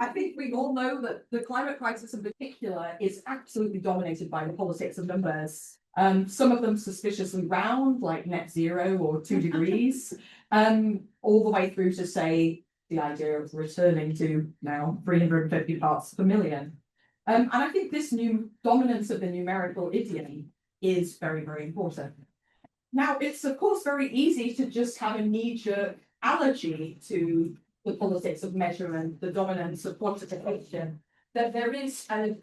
I think we all know that the climate crisis in particular is absolutely dominated by the politics of numbers. Some of them suspiciously round, like net zero or 2 degrees, all the way through to, say, the idea of returning to now 350 parts per million. And I think this new dominance of the numerical idiom is very, very important. Now, it's of course very easy to just have a knee-jerk allergy to the politics of measurement, the dominance of quantification, that there is a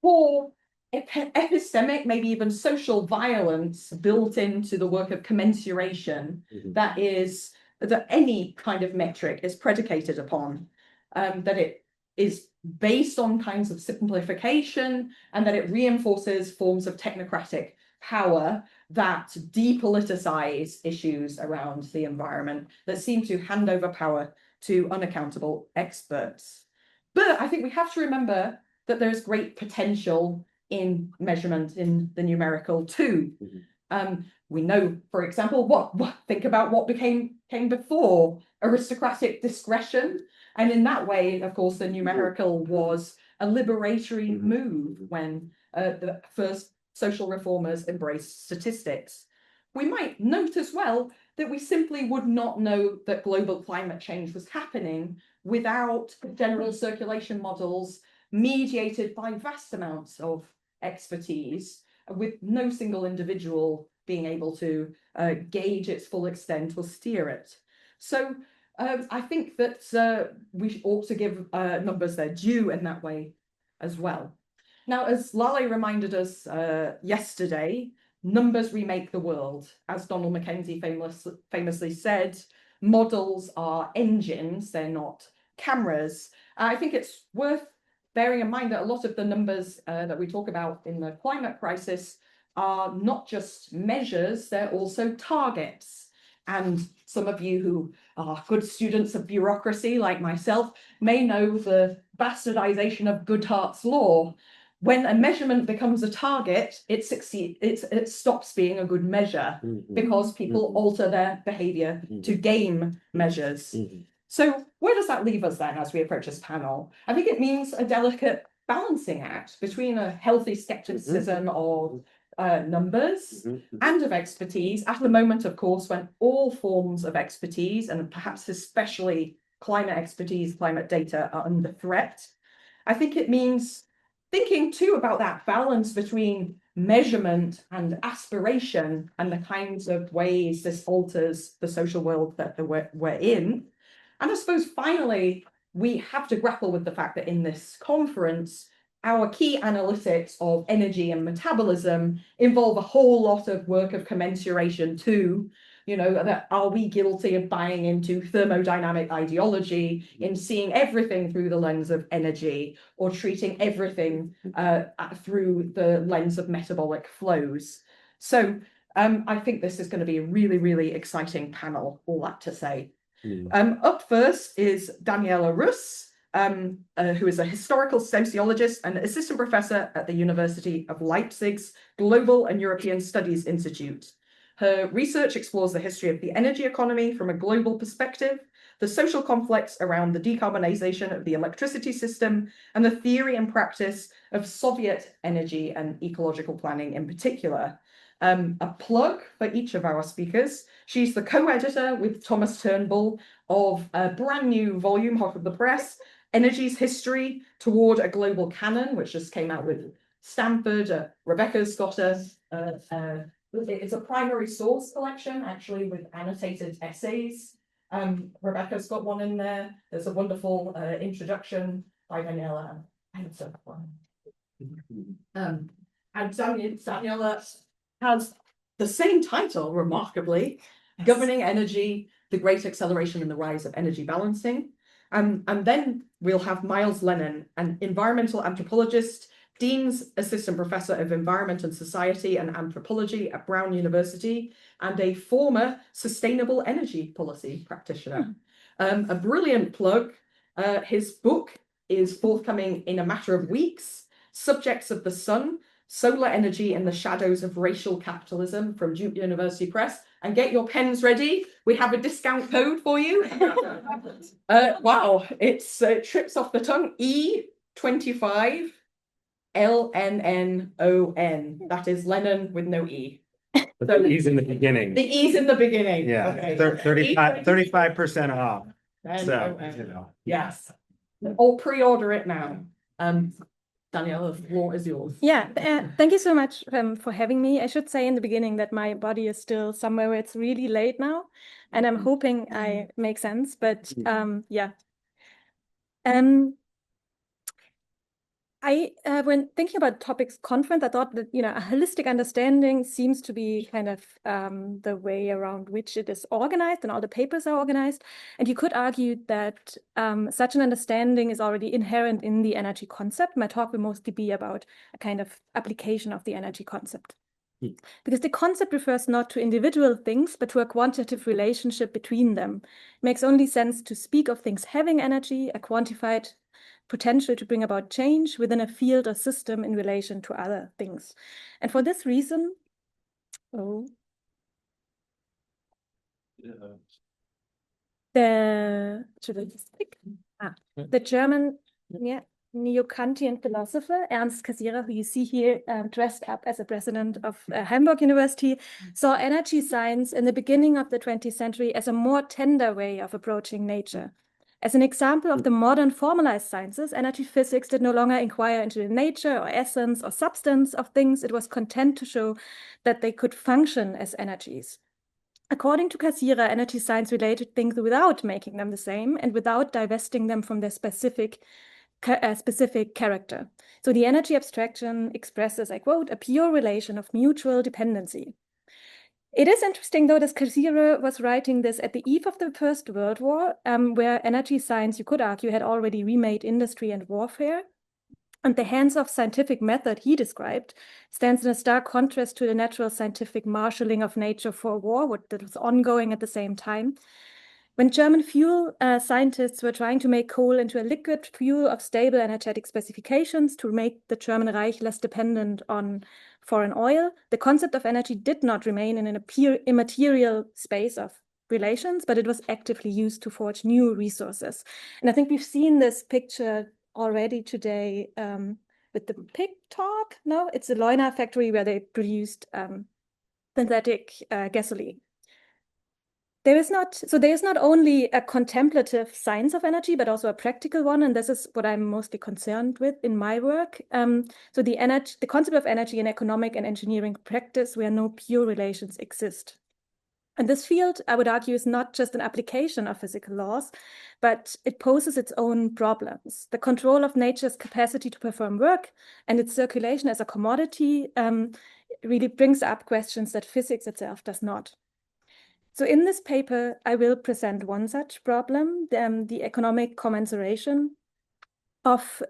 core epistemic, maybe even social violence built into the work of commensuration that is that any kind of metric is predicated upon, that it is based on kinds of simplification, and that it reinforces forms of technocratic power that depoliticize issues around the environment, that seem to hand over power to unaccountable experts. But I think we have to remember that there is great potential in measurement in the numerical too. We know, for example, think about what came before aristocratic discretion. And in that way, of course, the numerical was a liberatory move when the first social reformers embraced statistics. We might note as well that we simply would not know that global climate change was happening without general circulation models mediated by vast amounts of expertise, with no single individual being able to gauge its full extent or steer it. So I think that we ought to give numbers their due in that way as well. Now, as Lale reminded us yesterday, numbers remake the world. As Donald Mackenzie famously said, models are engines, they're not cameras. I think it's worth bearing in mind that a lot of the numbers that we talk about in the climate crisis are not just measures, they're also targets. And some of you who are good students of bureaucracy, like myself, may know the bastardization of Goodhart's law. When a measurement becomes a target, it stops being a good measure because people alter their behavior to game measures. So where does that leave us then as we approach this panel? I think it means a delicate balancing act between a healthy skepticism of numbers and of expertise at the moment, of course, when all forms of expertise, and perhaps especially climate expertise, climate data, are under threat. I think it means thinking too about that balance between measurement and aspiration and the kinds of ways this alters the social world that we're in. And I suppose finally, we have to grapple with the fact that in this conference, our key analytics of energy and metabolism involve a whole lot of work of commensuration too. You know, that are we guilty of buying into thermodynamic ideology, in seeing everything through the lens of energy, or treating everything through the lens of metabolic flows? So I think this is going to be a really, really exciting panel, all that to say. Up first is Daniela Russ, who is a historical sociologist and assistant professor at the University of Leipzig's Global and European Studies Institute. Her research explores the history of the energy economy from a global perspective, the social conflicts around the decarbonization of the electricity system, and the theory and practice of Soviet energy and ecological planning in particular. A plug for each of our speakers. She's the co-editor with Thomas Turnbull of a brand new volume, hot off the press, Energy's History Toward a Global Canon, which just came out with Stanford. Rebecca's got it's a primary source collection, actually, with annotated essays. Rebecca's got one in there. There's a wonderful introduction by Daniela. And Daniela has the same title, remarkably, Governing Energy, the Great Acceleration and the Rise of Energy Balancing. And then we'll have Myles Lennon, an environmental anthropologist, Dean's Assistant Professor of Environment and Society and Anthropology at Brown University, and a former sustainable energy policy practitioner. A brilliant plug. His book is forthcoming in a matter of weeks, Subjects of the Sun, Solar Energy in the Shadows of Racial Capitalism from Duke University Press. And get your pens ready. We have a discount code for you. Wow, it trips off the tongue. E25 LNNON. That is Lennon with no E. But the E's in the beginning. The E's in the beginning. Yeah, okay. 35% off. So, you know. Yes. Or pre-order it now. Daniela, the floor is yours. Yeah, thank you so much for having me. I should say in the beginning that my body is still somewhere where it's really late now, and I'm hoping I make sense, but yeah. When thinking about topics conference, I thought that, a holistic understanding seems to be kind of the way around which it is organized and all the papers are organized. And you could argue that such an understanding is already inherent in the energy concept. My talk will mostly be about a kind of application of the energy concept. Because the concept refers not to individual things, but to a quantitative relationship between them. It makes only sense to speak of things having energy, a quantified potential to bring about change within a field or system in relation to other things. And for this reason, the German neo-Kantian philosopher Ernst Cassirer, who you see here dressed up as a president of Hamburg University, saw energy science in the beginning of the 20th century as a more tender way of approaching nature. As an example of the modern formalized sciences, energy physics did no longer inquire into the nature or essence or substance of things. It was content to show that they could function as energies. According to Cassirer, energy science related things without making them the same and without divesting them from their specific character. So the energy abstraction expresses, I quote, a pure relation of mutual dependency. It is interesting, though, that Cassirer was writing this at the eve of the First World War, where energy science, you could argue, had already remade industry and warfare. And the hands-off scientific method he described stands in a stark contrast to the natural scientific marshalling of nature for war, that was ongoing at the same time. When German fuel scientists were trying to make coal into a liquid fuel of stable energetic specifications to make the German Reich less dependent on foreign oil, the concept of energy did not remain in an immaterial space of relations, but it was actively used to forge new resources. And I think we've seen this picture already today with the pig talk. No, it's the Leuna factory where they produced synthetic gasoline. There is not only a contemplative science of energy, but also a practical one, and this is what I'm mostly concerned with in my work. So the concept of energy in economic and engineering practice where no pure relations exist. And this field, I would argue, is not just an application of physical laws, but it poses its own problems. The control of nature's capacity to perform work and its circulation as a commodity really brings up questions that physics itself does not. So in this paper, I will present one such problem, the economic commensuration of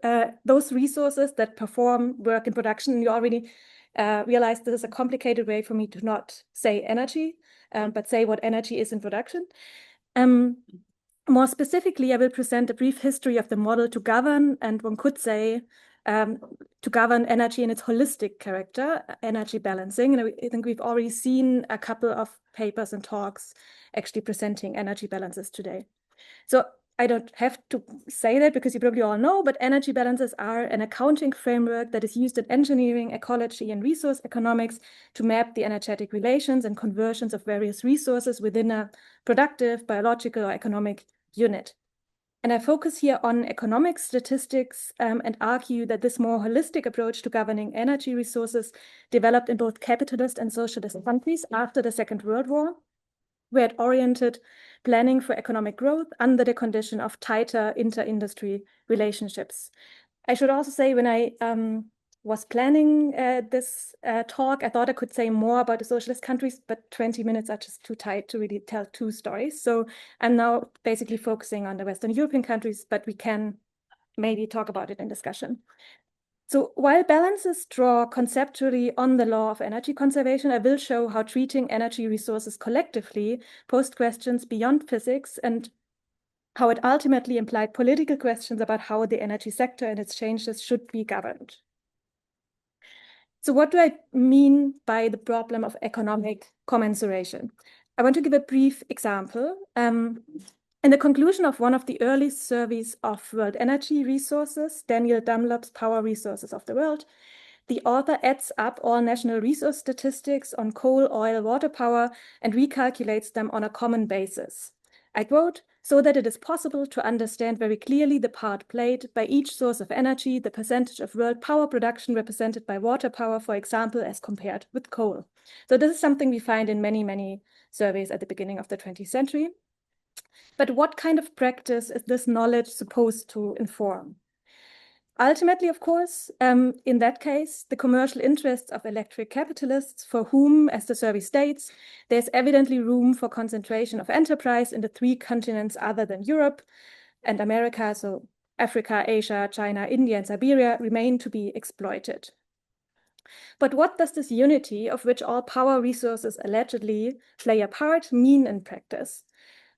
those resources that perform work in production. You already realized this is a complicated way for me to not say energy, but say what energy is in production. More specifically, I will present a brief history of the model to govern, and one could say, to govern energy in its holistic character, energy balancing. And I think we've already seen a couple of papers and talks actually presenting energy balances today. So I don't have to say that because you probably all know, but energy balances are an accounting framework that is used in engineering, ecology, and resource economics to map the energetic relations and conversions of various resources within a productive, biological, or economic unit. And I focus here on economic statistics and argue that this more holistic approach to governing energy resources developed in both capitalist and socialist countries after the Second World War, where it oriented planning for economic growth under the condition of tighter inter-industry relationships. I should also say, when I was planning this talk, I thought I could say more about the socialist countries, but 20 minutes are just too tight to really tell two stories. So I'm now basically focusing on the Western European countries, but we can maybe talk about it in discussion. So while balances draw conceptually on the law of energy conservation, I will show how treating energy resources collectively posed questions beyond physics and how it ultimately implied political questions about how the energy sector and its changes should be governed. So what do I mean by the problem of economic commensuration? I want to give a brief example. In the conclusion of one of the early surveys of world energy resources, Daniel Dunlop's Power Resources of the World, the author adds up all national resource statistics on coal, oil, water power, and recalculates them on a common basis. I quote, "so that it is possible to understand very clearly the part played by each source of energy, the percentage of world power production represented by water power, for example, as compared with coal." So this is something we find in many, many surveys at the beginning of the 20th century. But what kind of practice is this knowledge supposed to inform? Ultimately, of course, in that case, the commercial interests of electric capitalists, for whom, as the survey states, there's evidently room for concentration of enterprise in the 3 continents other than Europe and America, so Africa, Asia, China, India, and Siberia, remain to be exploited. But what does this unity, of which all power resources allegedly play a part, mean in practice?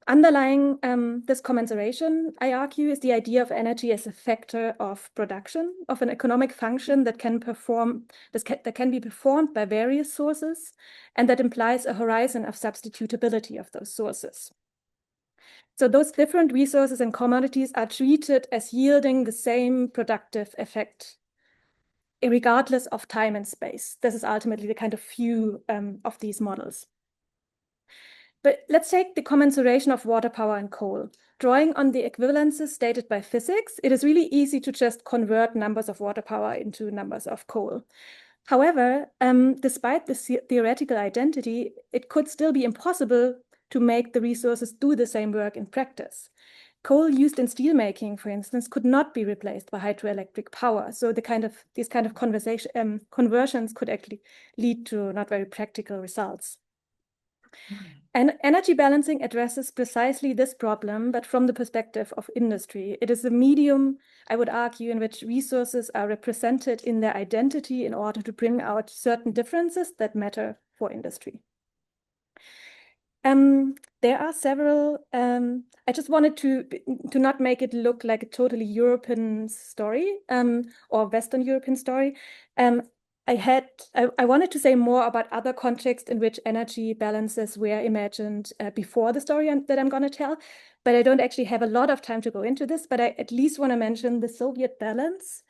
Underlying this commensuration, I argue, is the idea of energy as a factor of production, of an economic function that can be performed by various sources, and that implies a horizon of substitutability of those sources. So those different resources and commodities are treated as yielding the same productive effect, regardless of time and space. This is ultimately the kind of view of these models. But let's take the commensuration of water power and coal. Drawing on the equivalences stated by physics, it is really easy to just convert numbers of water power into numbers of coal. However, despite this theoretical identity, it could still be impossible to make the resources do the same work in practice. Coal used in steelmaking, for instance, could not be replaced by hydroelectric power. So these kind of conversions could actually lead to not very practical results. And energy balancing addresses precisely this problem, but from the perspective of industry. It is a medium, I would argue, in which resources are represented in their identity in order to bring out certain differences that matter for industry. There are several, I just wanted to not make it look like a totally European story or Western European story. I wanted to say more about other contexts in which energy balances were imagined before the story that I'm going to tell, but I don't actually have a lot of time to go into this, but I at least want to mention the Soviet balance.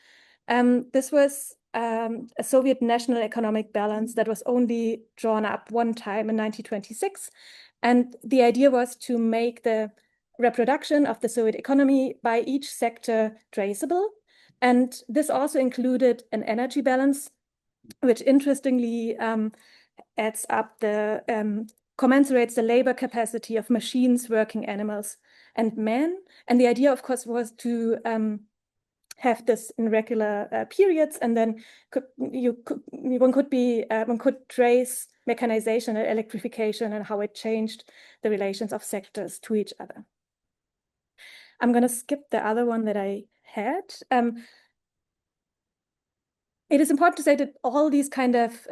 This was a Soviet national economic balance that was only drawn up one time in 1926. And the idea was to make the reproduction of the Soviet economy by each sector traceable. And this also included an energy balance, which interestingly adds up commensurates the labor capacity of machines, working animals, and men. And the idea, of course, was to have this in regular periods, and then one could trace mechanization and electrification and how it changed the relations of sectors to each other. I'm going to skip the other one that I had. It is important to say that all these kind of,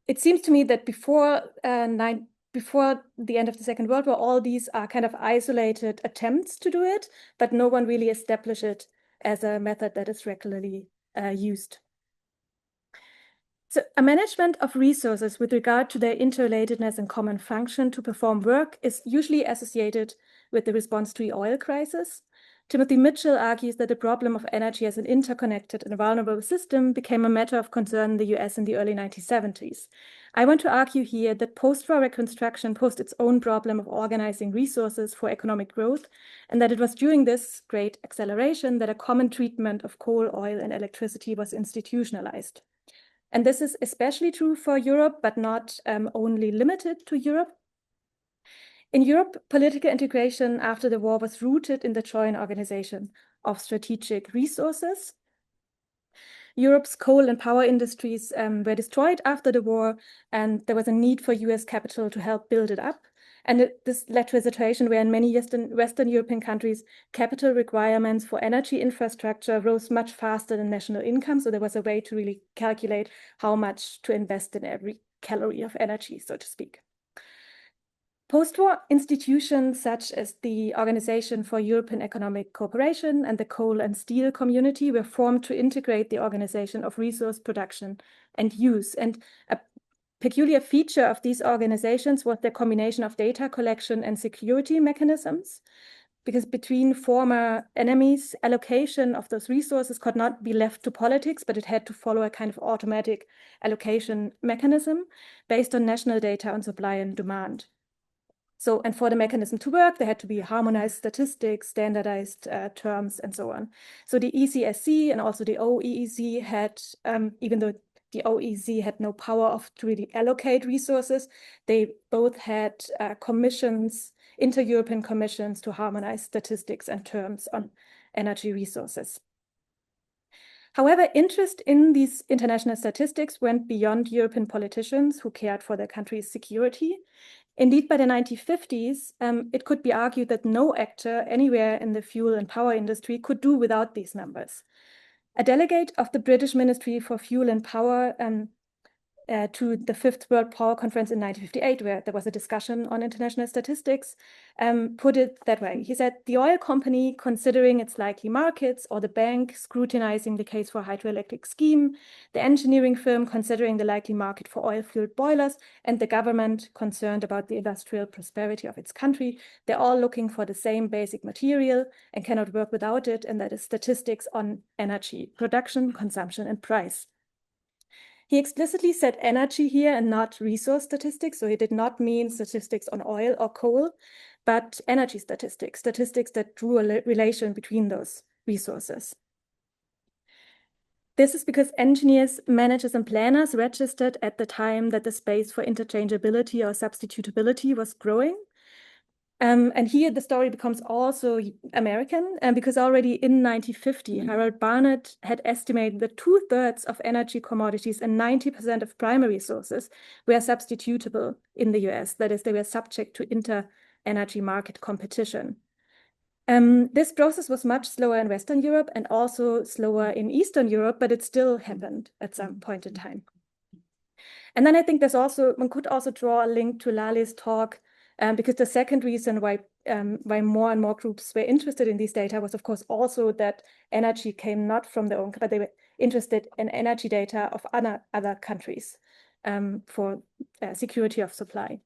it seems to me that before the end of the Second World War, all these are kind of isolated attempts to do it, but no one really established it as a method that is regularly used. So a management of resources with regard to their interrelatedness and common function to perform work is usually associated with the response to the oil crisis. Timothy Mitchell argues that the problem of energy as an interconnected and vulnerable system became a matter of concern in the US in the early 1970s. I want to argue here that post-war reconstruction posed its own problem of organizing resources for economic growth, and that it was during this great acceleration that a common treatment of coal, oil, and electricity was institutionalized. And this is especially true for Europe, but not only limited to Europe. In Europe, political integration after the war was rooted in the joint organization of strategic resources. Europe's coal and power industries were destroyed after the war, and there was a need for US capital to help build it up. And this led to a situation where in many Western European countries, capital requirements for energy infrastructure rose much faster than national income. So there was a way to really calculate how much to invest in every calorie of energy, so to speak. Post-war institutions such as the Organization for European Economic Cooperation and the Coal and Steel Community were formed to integrate the organization of resource production and use. And a peculiar feature of these organizations was their combination of data collection and security mechanisms, because between former enemies, allocation of those resources could not be left to politics, but it had to follow a kind of automatic allocation mechanism based on national data on supply and demand. So, and for the mechanism to work, there had to be harmonized statistics, standardized terms, and so on. So the ECSC and also the OEEC had, even though the OEEC had no power to really allocate resources, they both had commissions, inter-European commissions to harmonize statistics and terms on energy resources. However, interest in these international statistics went beyond European politicians who cared for their country's security. Indeed, by the 1950s, it could be argued that no actor anywhere in the fuel and power industry could do without these numbers. A delegate of the British Ministry for Fuel and Power to the Fifth World Power Conference in 1958, where there was a discussion on international statistics, put it that way. He said, the oil company considering its likely markets, or the bank scrutinizing the case for a hydroelectric scheme, the engineering firm considering the likely market for oil-fueled boilers, and the government concerned about the industrial prosperity of its country, they're all looking for the same basic material and cannot work without it, and that is statistics on energy, production, consumption, and price. He explicitly said energy here and not resource statistics, so he did not mean statistics on oil or coal, but energy statistics, statistics that drew a relation between those resources. This is because engineers, managers, and planners registered at the time that the space for interchangeability or substitutability was growing. And here the story becomes also American, because already in 1950, Harold Barnett had estimated that 2/3 of energy commodities and 90% of primary sources were substitutable in the US. That is, they were subject to inter-energy market competition. This process was much slower in Western Europe and also slower in Eastern Europe, but it still happened at some point in time. And then I think one could also draw a link to Lale's talk, because the second reason why more and more groups were interested in these data was, of course, also that energy came not from their own, but they were interested in energy data of other countries for security of supply.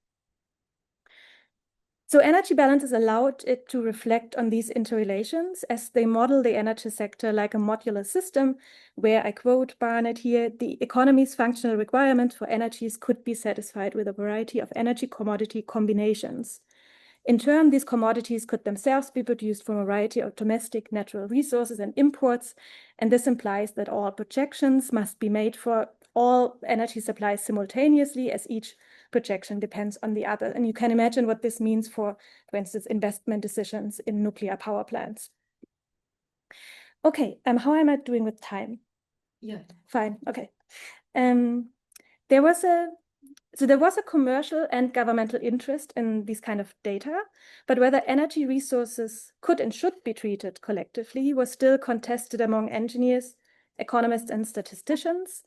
So energy balances allowed it to reflect on these interrelations as they model the energy sector like a modular system where, I quote Barnett here, the economy's functional requirements for energies could be satisfied with a variety of energy commodity combinations. In turn, these commodities could themselves be produced from a variety of domestic natural resources and imports, and this implies that all projections must be made for all energy supplies simultaneously, as each projection depends on the other. And you can imagine what this means for instance, investment decisions in nuclear power plants. Okay, how am I doing with time? Yeah. Fine, okay. There was a commercial and governmental interest in these kind of data, but whether energy resources could and should be treated collectively was still contested among engineers, economists, and statisticians,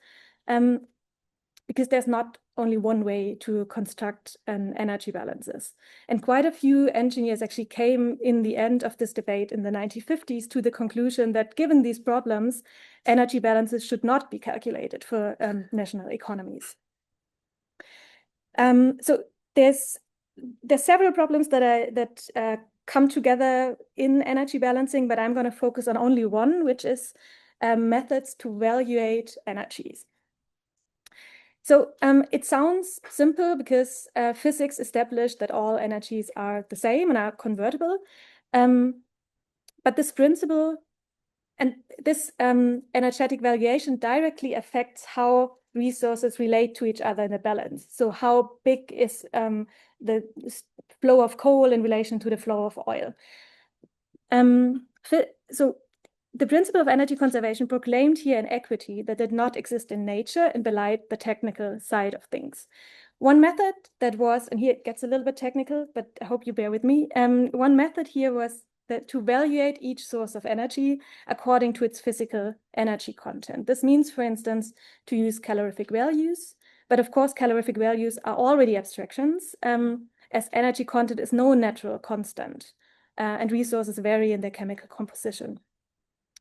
because there's not only one way to construct energy balances. And quite a few engineers actually came in the end of this debate in the 1950s to the conclusion that given these problems, energy balances should not be calculated for national economies. So there's several problems that come together in energy balancing, but I'm going to focus on only one, which is methods to evaluate energies. So it sounds simple because physics established that all energies are the same and are convertible. But this principle and this energetic valuation directly affects how resources relate to each other in a balance. So how big is the flow of coal in relation to the flow of oil? So the principle of energy conservation proclaimed here an equity that did not exist in nature and belied the technical side of things. One method that was, and here it gets a little bit technical, but I hope you bear with me. One method here was that to evaluate each source of energy according to its physical energy content. This means, for instance, to use calorific values, but of course, calorific values are already abstractions. as energy content is no natural constant, and resources vary in their chemical composition.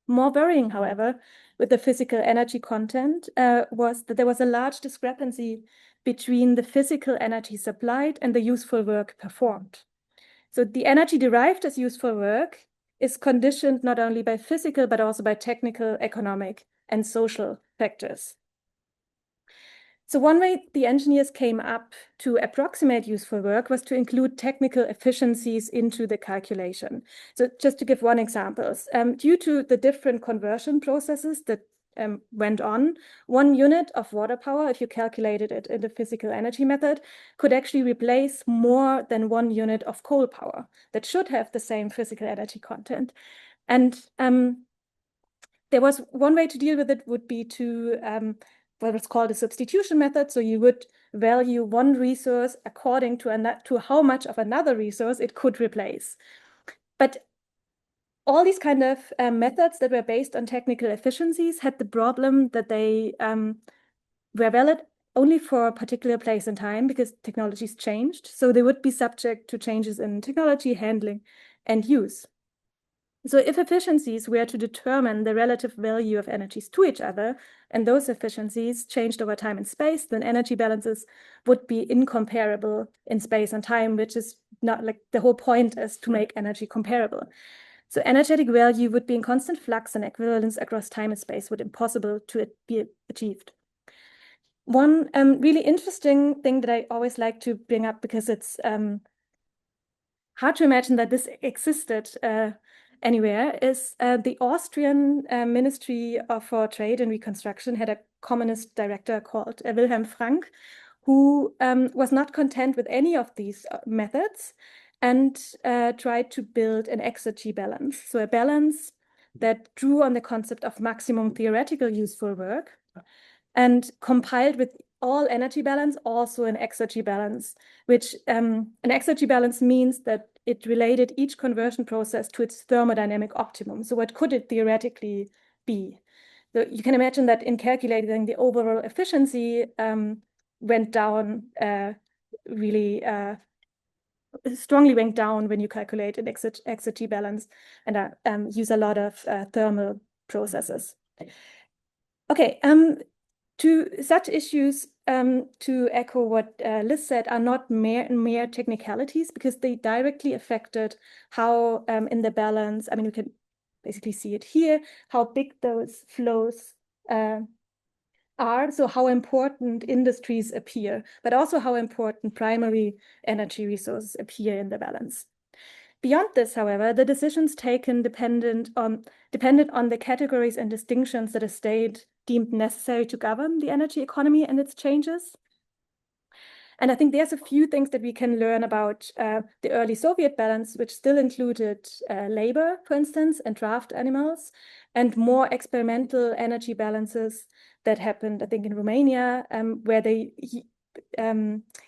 More worrying, however, with the physical energy content was that there was a large discrepancy between the physical energy supplied and the useful work performed. So the energy derived as useful work is conditioned not only by physical, but also by technical, economic, and social factors. So one way the engineers came up to approximate useful work was to include technical efficiencies into the calculation. So just to give one example, due to the different conversion processes that went on, 1 unit of water power, if you calculated it in the physical energy method, could actually replace more than 1 unit of coal power that should have the same physical energy content. And there was one way to deal with it would be to what was called a substitution method. So you would value one resource according to how much of another resource it could replace. But all these kind of methods that were based on technical efficiencies had the problem that they were valid only for a particular place and time because technologies changed. So they would be subject to changes in technology, handling, and use. So if efficiencies were to determine the relative value of energies to each other, and those efficiencies changed over time and space, then energy balances would be incomparable in space and time, which is not like the whole point is to make energy comparable. So energetic value would be in constant flux, and equivalence across time and space would impossible to be achieved. One really interesting thing that I always like to bring up, because it's hard to imagine that this existed anywhere, is the Austrian Ministry for Trade and Reconstruction had a communist director called Wilhelm Frank, who was not content with any of these methods and tried to build an exergy balance. So a balance that drew on the concept of maximum theoretical useful work and compiled with all energy balance, also an exergy balance, which an exergy balance means that it related each conversion process to its thermodynamic optimum. So what could it theoretically be? So you can imagine that in calculating the overall efficiency went down really strongly went down when you calculate an exergy balance and use a lot of thermal processes. Okay, to such issues, to echo what Liz said, are not mere technicalities, because they directly affected how in the balance, I mean, we can basically see it here, how big those flows are, so how important industries appear, but also how important primary energy resources appear in the balance. Beyond this, however, the decisions taken depended on the categories and distinctions that a state deemed necessary to govern the energy economy and its changes. And I think there's a few things that we can learn about the early Soviet balance, which still included labor, for instance, and draft animals, and more experimental energy balances that happened, I think, in Romania, where they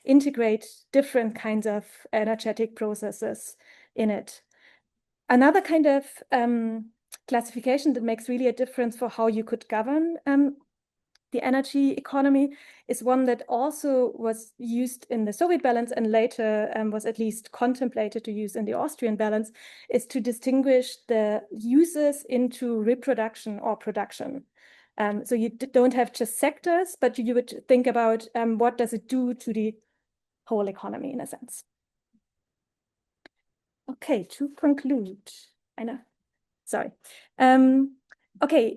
integrate different kinds of energetic processes in it. Another kind of classification that makes really a difference for how you could govern the energy economy is one that also was used in the Soviet balance and later was at least contemplated to use in the Austrian balance, is to distinguish the uses into reproduction or production. So you don't have just sectors, but you would think about what does it do to the whole economy in a sense. Okay, to conclude, I know, sorry. Okay,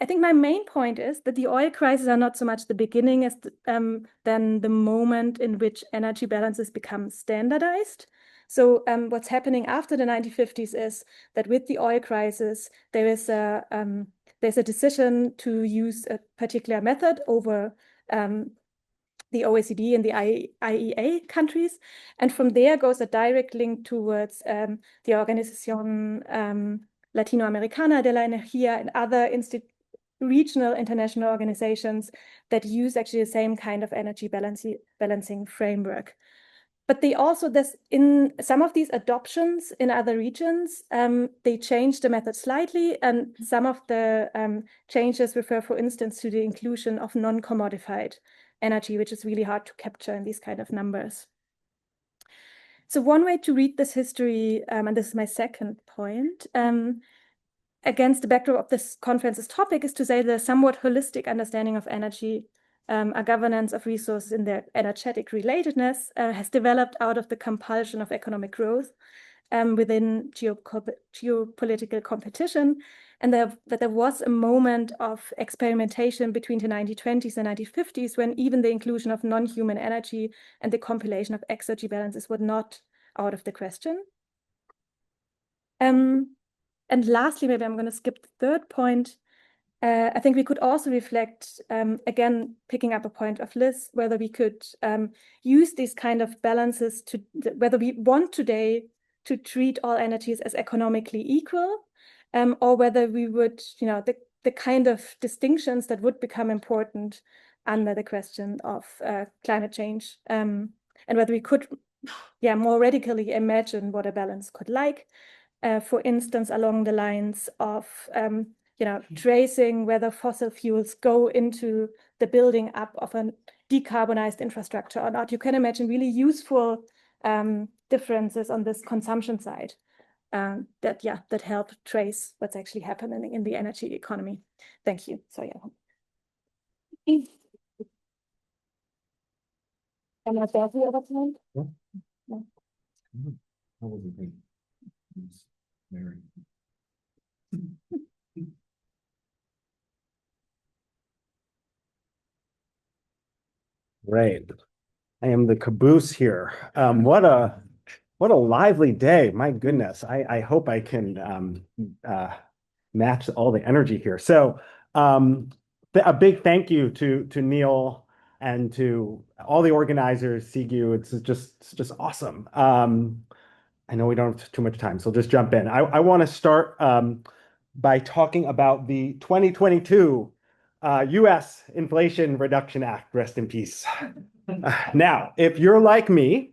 I think my main point is that the oil crises are not so much the beginning as than the moment in which energy balances become standardized. So what's happening after the 1950s is that with the oil crisis, there's a decision to use a particular method over the OECD and the IEA countries. And from there goes a direct link towards the Organización Latinoamericana de la Energía and other regional international organizations that use actually the same kind of energy balancing framework. But they also, in some of these adoptions in other regions, they change the method slightly, and some of the changes refer, for instance, to the inclusion of non-commodified energy, which is really hard to capture in these kind of numbers. So one way to read this history, and this is my second point, against the backdrop of this conference's topic, is to say the somewhat holistic understanding of energy, a governance of resources in their energetic relatedness, has developed out of the compulsion of economic growth within geopolitical competition, and that there was a moment of experimentation between the 1920s and 1950s when even the inclusion of non-human energy and the compilation of exergy balances were not out of the question. And lastly, maybe I'm going to skip the third point. I think we could also reflect, again, picking up a point of Liz, whether we could use these kind of balances to, whether we want today to treat all energies as economically equal, or whether we would, the kind of distinctions that would become important under the question of climate change, and whether we could, more radically imagine what a balance could like, for instance, along the lines of, tracing whether fossil fuels go into the building up of a decarbonized infrastructure or not. You can imagine really useful differences on this consumption side that help trace what's actually happening in the energy economy. Thank you. So am I barely over time? No. I wasn't thinking. Very. Great. I am the caboose here. What a lively day. My goodness. I hope I can match all the energy here. So a big thank you to Neil and to all the organizers, CEGU. It's just awesome. I know we don't have too much time, so I'll just jump in. I want to start by talking about the 2022 US Inflation Reduction Act. Rest in peace. Now, if you're like me,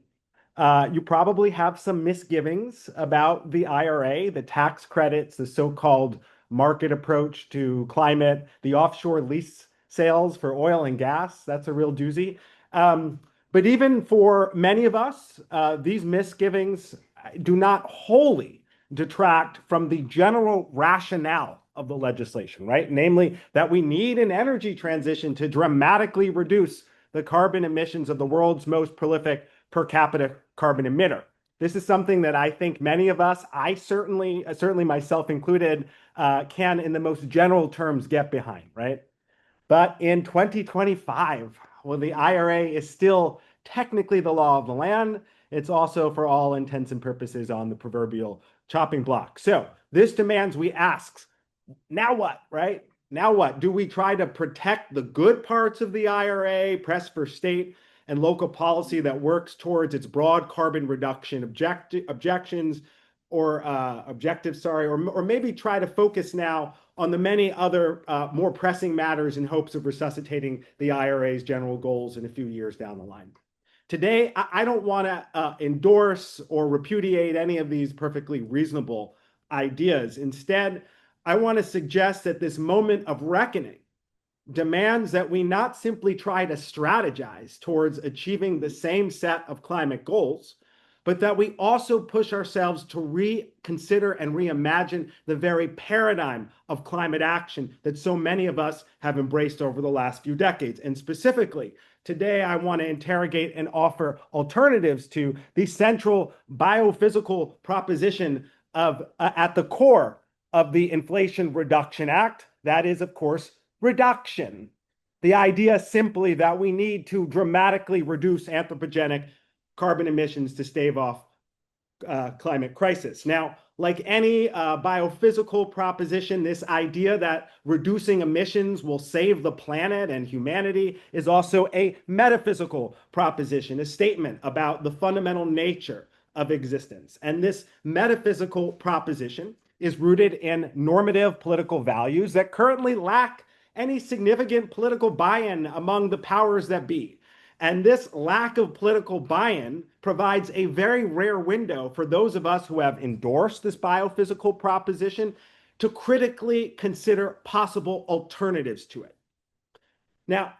you probably have some misgivings about the IRA, the tax credits, the so-called market approach to climate, the offshore lease sales for oil and gas. That's a real doozy. But even for many of us, these misgivings do not wholly detract from the general rationale of the legislation, right? Namely, that we need an energy transition to dramatically reduce the carbon emissions of the world's most prolific per capita carbon emitter. This is something that I think many of us, I certainly myself included, can in the most general terms get behind, right? But in 2025, well, the IRA is still technically the law of the land. It's also, for all intents and purposes, on the proverbial chopping block. So this demands we ask, now what, right? Now what? Do we try to protect the good parts of the IRA, press for state and local policy that works towards its broad carbon reduction objectives, or maybe try to focus now on the many other more pressing matters in hopes of resuscitating the IRA's general goals in a few years down the line? Today, I don't want to endorse or repudiate any of these perfectly reasonable ideas. Instead, I want to suggest that this moment of reckoning demands that we not simply try to strategize towards achieving the same set of climate goals, but that we also push ourselves to reconsider and reimagine the very paradigm of climate action that so many of us have embraced over the last few decades. And specifically, today I want to interrogate and offer alternatives to the central biophysical proposition of at the core of the Inflation Reduction Act. That is, of course, reduction. The idea simply that we need to dramatically reduce anthropogenic carbon emissions to stave off climate crisis. Now, like any biophysical proposition, this idea that reducing emissions will save the planet and humanity is also a metaphysical proposition, a statement about the fundamental nature of existence. And this metaphysical proposition is rooted in normative political values that currently lack any significant political buy-in among the powers that be. And this lack of political buy-in provides a very rare window for those of us who have endorsed this biophysical proposition to critically consider possible alternatives to it. Now,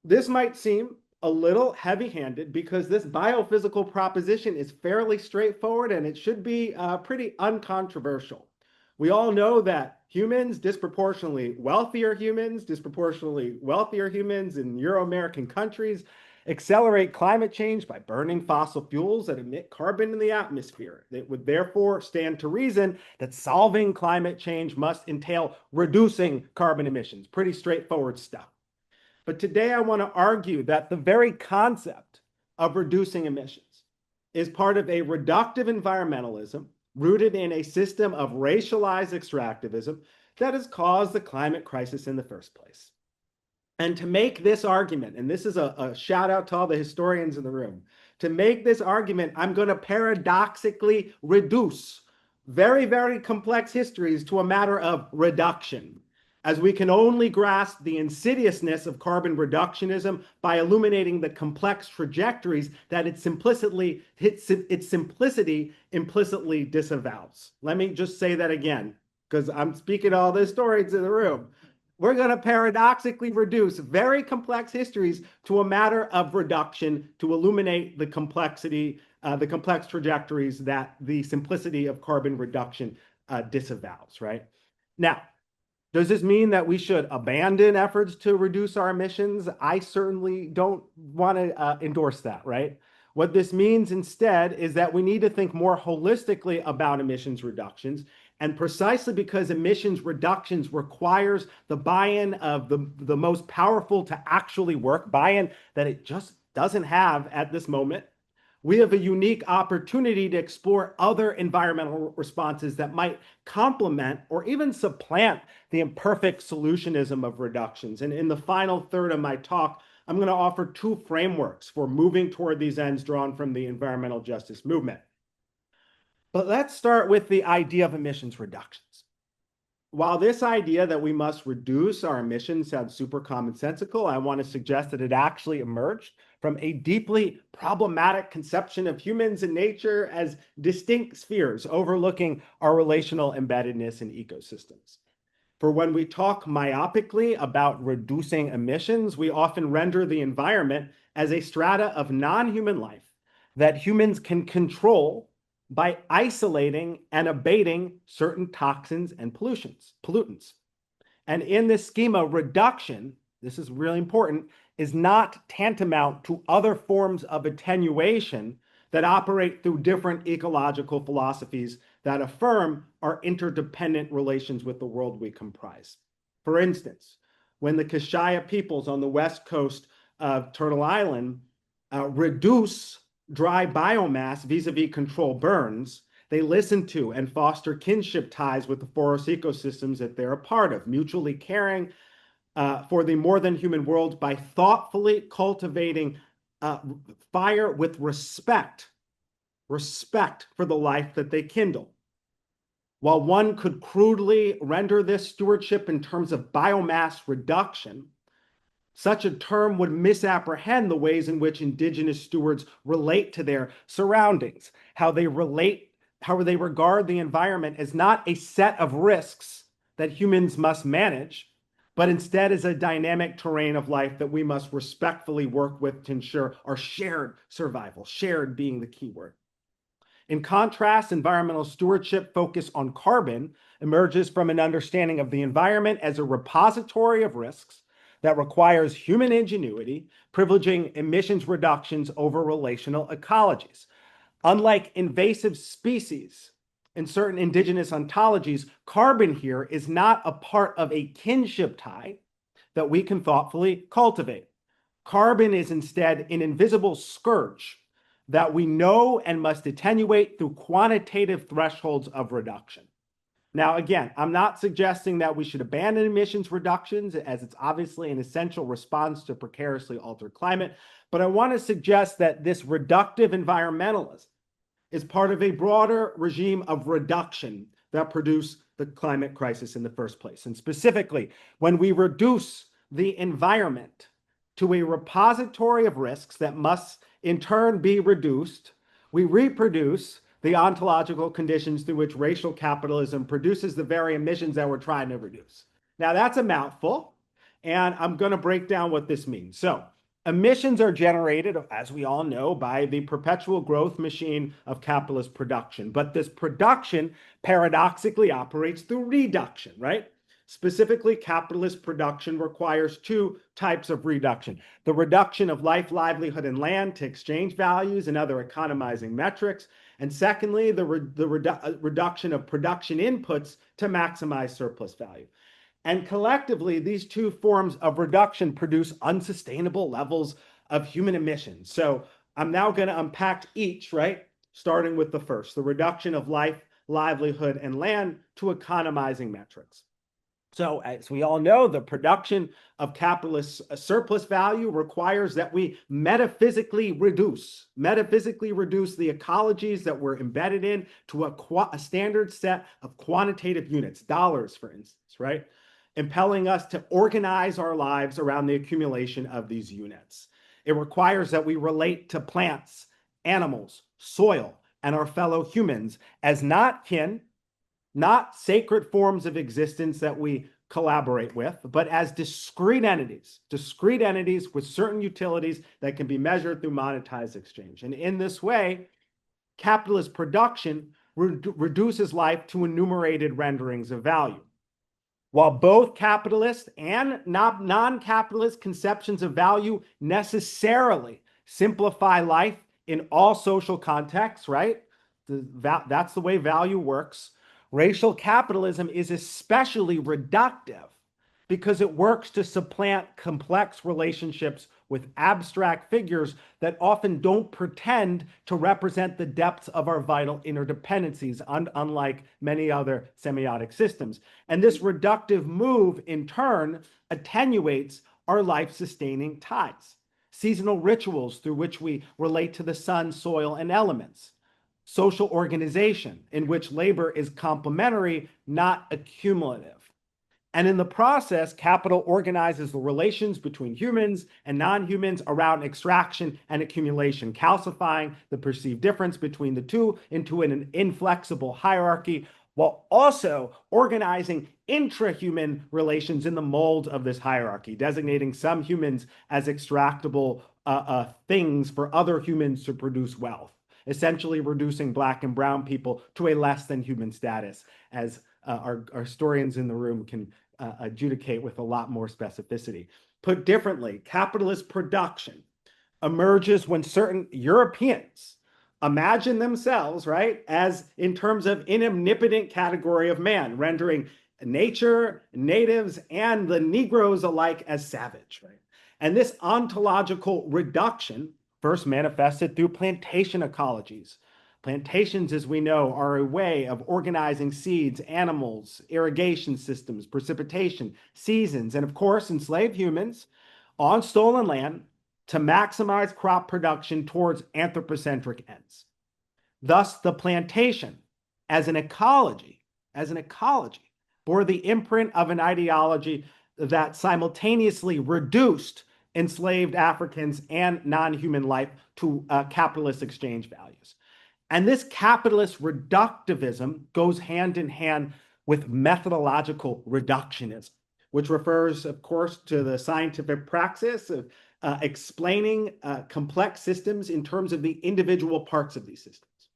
this might seem a little heavy-handed because this biophysical proposition is fairly straightforward and it should be pretty uncontroversial. We all know that humans, disproportionately wealthier humans in Euro-American countries, accelerate climate change by burning fossil fuels that emit carbon in the atmosphere. It would therefore stand to reason that solving climate change must entail reducing carbon emissions. Pretty straightforward stuff. But today I want to argue that the very concept of reducing emissions is part of a reductive environmentalism rooted in a system of racialized extractivism that has caused the climate crisis in the first place. And to make this argument, and this is a shout out to all the historians in the room, to make this argument, I'm going to paradoxically reduce very, very complex histories to a matter of reduction, as we can only grasp the insidiousness of carbon reductionism by illuminating the complex trajectories that its simplicity implicitly disavows. Let me just say that again, because I'm speaking all this story to the room. We're going to paradoxically reduce very complex histories to a matter of reduction to illuminate the complexity, the complex trajectories that the simplicity of carbon reduction disavows, right? Now, does this mean that we should abandon efforts to reduce our emissions? I certainly don't want to endorse that, right? What this means instead is that we need to think more holistically about emissions reductions. And precisely because emissions reductions requires the buy-in of the most powerful to actually work, buy-in that it just doesn't have at this moment, we have a unique opportunity to explore other environmental responses that might complement or even supplant the imperfect solutionism of reductions. And in the final third of my talk, I'm going to offer two frameworks for moving toward these ends drawn from the environmental justice movement. But let's start with the idea of emissions reductions. While this idea that we must reduce our emissions sounds super commonsensical, I want to suggest that it actually emerged from a deeply problematic conception of humans and nature as distinct spheres overlooking our relational embeddedness in ecosystems. For when we talk myopically about reducing emissions, we often render the environment as a strata of non-human life that humans can control by isolating and abating certain toxins and pollutants. And in this schema, reduction, this is really important, is not tantamount to other forms of attenuation that operate through different ecological philosophies that affirm our interdependent relations with the world we comprise. For instance, when the Kashaya peoples on the west coast of Turtle Island reduce dry biomass vis-a-vis control burns, they listen to and foster kinship ties with the forest ecosystems that they're a part of, mutually caring for the more than human world by thoughtfully cultivating fire with respect for the life that they kindle. While one could crudely render this stewardship in terms of biomass reduction, such a term would misapprehend the ways in which indigenous stewards relate to their surroundings, how they regard the environment as not a set of risks that humans must manage, but instead as a dynamic terrain of life that we must respectfully work with to ensure our shared survival, shared being the key word. In contrast, environmental stewardship focused on carbon emerges from an understanding of the environment as a repository of risks that requires human ingenuity, privileging emissions reductions over relational ecologies. Unlike invasive species in certain indigenous ontologies, carbon here is not a part of a kinship tie that we can thoughtfully cultivate. Carbon is instead an invisible scourge that we know and must attenuate through quantitative thresholds of reduction. Now, again, I'm not suggesting that we should abandon emissions reductions, as it's obviously an essential response to precariously altered climate, but I want to suggest that this reductive environmentalism is part of a broader regime of reduction that produced the climate crisis in the first place. And specifically, when we reduce the environment to a repository of risks that must in turn be reduced, we reproduce the ontological conditions through which racial capitalism produces the very emissions that we're trying to reduce. Now, that's a mouthful, and I'm going to break down what this means. So, Emissions are generated, as we all know, by the perpetual growth machine of capitalist production. But this production paradoxically operates through reduction, right? Specifically, capitalist production requires two types of reduction: the reduction of life, livelihood, and land to exchange values and other economizing metrics. And secondly, the reduction of production inputs to maximize surplus value. And collectively, these two forms of reduction produce unsustainable levels of human emissions. So I'm now going to unpack each, right? Starting with the first, the reduction of life, livelihood, and land to economizing metrics. So as we all know, the production of capitalist surplus value requires that we metaphysically reduce the ecologies that we're embedded in to a standard set of quantitative units, dollars, for instance, right? Impelling us to organize our lives around the accumulation of these units. It requires that we relate to plants, animals, soil, and our fellow humans as not kin, not sacred forms of existence that we collaborate with, but as discrete entities with certain utilities that can be measured through monetized exchange. And in this way, capitalist production reduces life to enumerated renderings of value. While both capitalist and non-capitalist conceptions of value necessarily simplify life in all social contexts, right? That's the way value works. Racial capitalism is especially reductive because it works to supplant complex relationships with abstract figures that often don't pretend to represent the depths of our vital interdependencies, unlike many other semiotic systems. And this reductive move, in turn, attenuates our life-sustaining ties, seasonal rituals through which we relate to the sun, soil, and elements, social organization in which labor is complementary, not accumulative. And in the process, capital organizes the relations between humans and non-humans around extraction and accumulation, calcifying the perceived difference between the two into an inflexible hierarchy, while also organizing intrahuman relations in the mold of this hierarchy, designating some humans as extractable things for other humans to produce wealth, essentially reducing Black and brown people to a less than human status, as our historians in the room can adjudicate with a lot more specificity. Put differently, capitalist production emerges when certain Europeans imagine themselves, right, as in terms of an omnipotent category of man, rendering nature, natives, and the Negroes alike as savage, right? And this ontological reduction first manifested through plantation ecologies. Plantations, as we know, are a way of organizing seeds, animals, irrigation systems, precipitation, seasons, and of course, enslaved humans on stolen land to maximize crop production towards anthropocentric ends. Thus, the plantation, as an ecology, bore the imprint of an ideology that simultaneously reduced enslaved Africans and non-human life to capitalist exchange values. And this capitalist reductivism goes hand in hand with methodological reductionism, which refers, of course, to the scientific praxis of explaining complex systems in terms of the individual parts of these systems.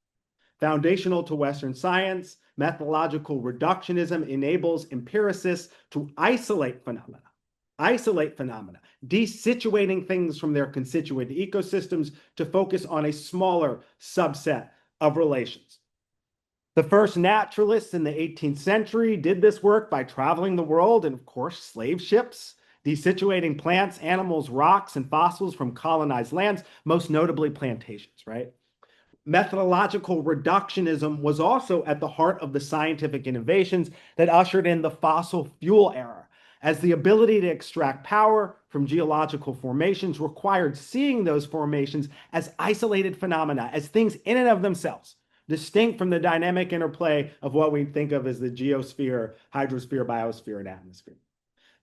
Foundational to Western science, methodological reductionism enables empiricists to isolate phenomena, desituating things from their constituent ecosystems to focus on a smaller subset of relations. The first naturalists in the 18th century did this work by traveling the world in, of course, slave ships, desituating plants, animals, rocks, and fossils from colonized lands, most notably plantations, right? Methodological reductionism was also at the heart of the scientific innovations that ushered in the fossil fuel era, as the ability to extract power from geological formations required seeing those formations as isolated phenomena, as things in and of themselves, distinct from the dynamic interplay of what we think of as the geosphere, hydrosphere, biosphere, and atmosphere.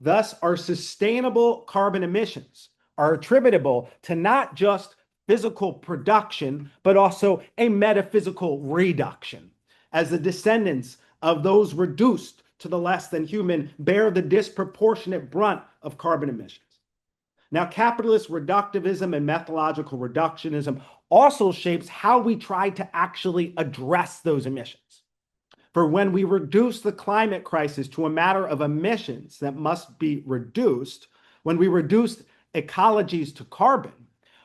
Thus, our sustainable carbon emissions are attributable to not just physical production, but also a metaphysical reduction, as the descendants of those reduced to the less than human bear the disproportionate brunt of carbon emissions. Now, capitalist reductivism and methodological reductionism also shapes how we try to actually address those emissions. For when we reduce the climate crisis to a matter of emissions that must be reduced, when we reduce ecologies to carbon,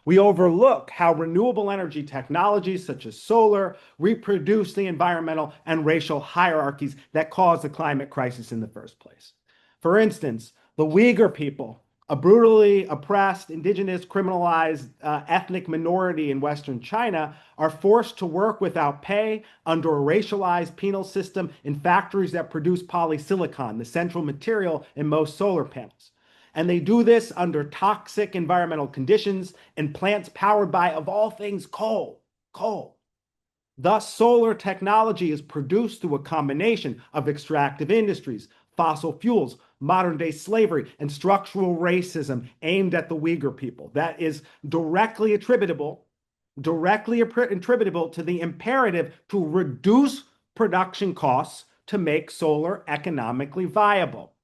we overlook how renewable energy technologies such as solar reproduce the environmental and racial hierarchies that cause the climate crisis in the first place. For instance, the Uyghur people, a brutally oppressed, indigenous, criminalized ethnic minority in Western China, are forced to work without pay under a racialized penal system in factories that produce polysilicon, the central material in most solar panels. And they do this under toxic environmental conditions in plants powered by, of all things, coal. Thus, solar technology is produced through a combination of extractive industries, fossil fuels, modern-day slavery, and structural racism aimed at the Uyghur people. That is directly attributable to the imperative to reduce production costs to make solar economically viable.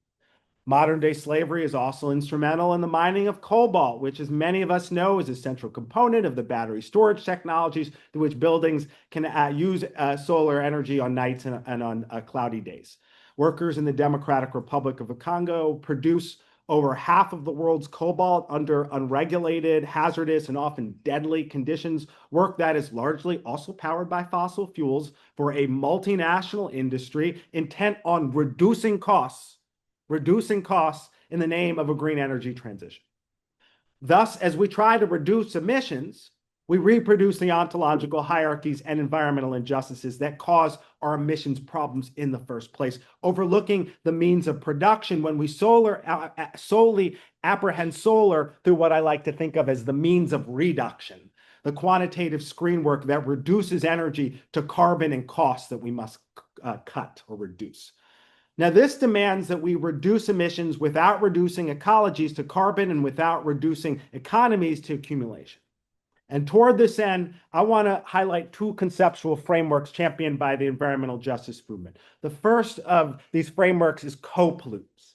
Modern-day slavery is also instrumental in the mining of cobalt, which, as many of us know, is a central component of the battery storage technologies through which buildings can use solar energy on nights and on cloudy days. Workers in the Democratic Republic of the Congo produce over half of the world's cobalt under unregulated, hazardous, and often deadly conditions, work that is largely also powered by fossil fuels for a multinational industry intent on reducing costs in the name of a green energy transition. Thus, as we try to reduce emissions, we reproduce the ontological hierarchies and environmental injustices that cause our emissions problems in the first place, overlooking the means of production when we solely apprehend solar through what I like to think of as the means of reduction, the quantitative screen work that reduces energy to carbon and costs that we must cut or reduce. Now, this demands that we reduce emissions without reducing ecologies to carbon and without reducing economies to accumulation. And toward this end, I want to highlight two conceptual frameworks championed by the environmental justice movement. The first of these frameworks is co-pollutants.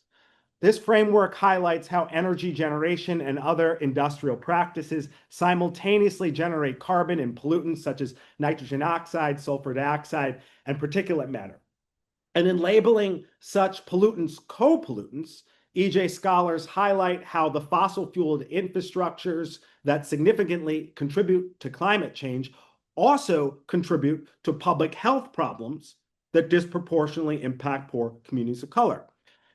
This framework highlights how energy generation and other industrial practices simultaneously generate carbon and pollutants such as nitrogen oxide, sulfur dioxide, and particulate matter. And in labeling such pollutants co-pollutants, EJ scholars highlight how the fossil-fueled infrastructures that significantly contribute to climate change also contribute to public health problems that disproportionately impact poor communities of color.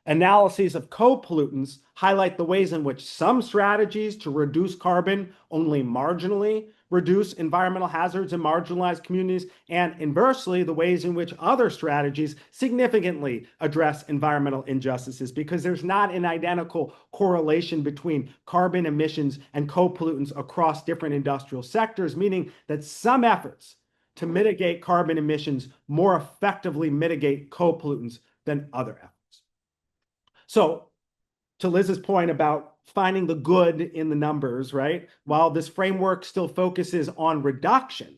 Analyses of co-pollutants highlight the ways in which some strategies to reduce carbon only marginally reduce environmental hazards in marginalized communities, and inversely, the ways in which other strategies significantly address environmental injustices, because there's not an identical correlation between carbon emissions and co-pollutants across different industrial sectors, meaning that some efforts to mitigate carbon emissions more effectively mitigate co-pollutants than other efforts. So, to Liz's point about finding the good in the numbers, right? While this framework still focuses on reduction,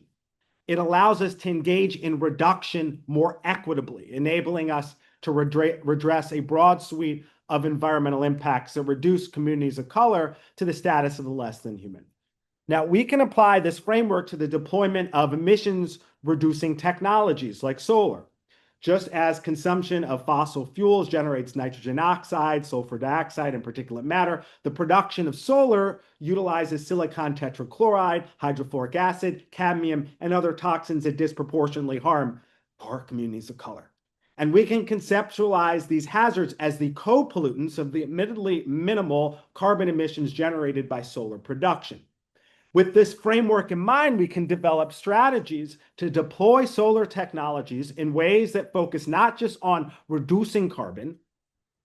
it allows us to engage in reduction more equitably, enabling us to redress a broad suite of environmental impacts that reduce communities of color to the status of the less than human. Now, we can apply this framework to the deployment of emissions-reducing technologies like solar. Just as consumption of fossil fuels generates nitrogen oxide, sulfur dioxide, and particulate matter, the production of solar utilizes silicon tetrachloride, hydrofluoric acid, cadmium, and other toxins that disproportionately harm poor communities of color. And we can conceptualize these hazards as the co-pollutants of the admittedly minimal carbon emissions generated by solar production. With this framework in mind, we can develop strategies to deploy solar technologies in ways that focus not just on reducing carbon,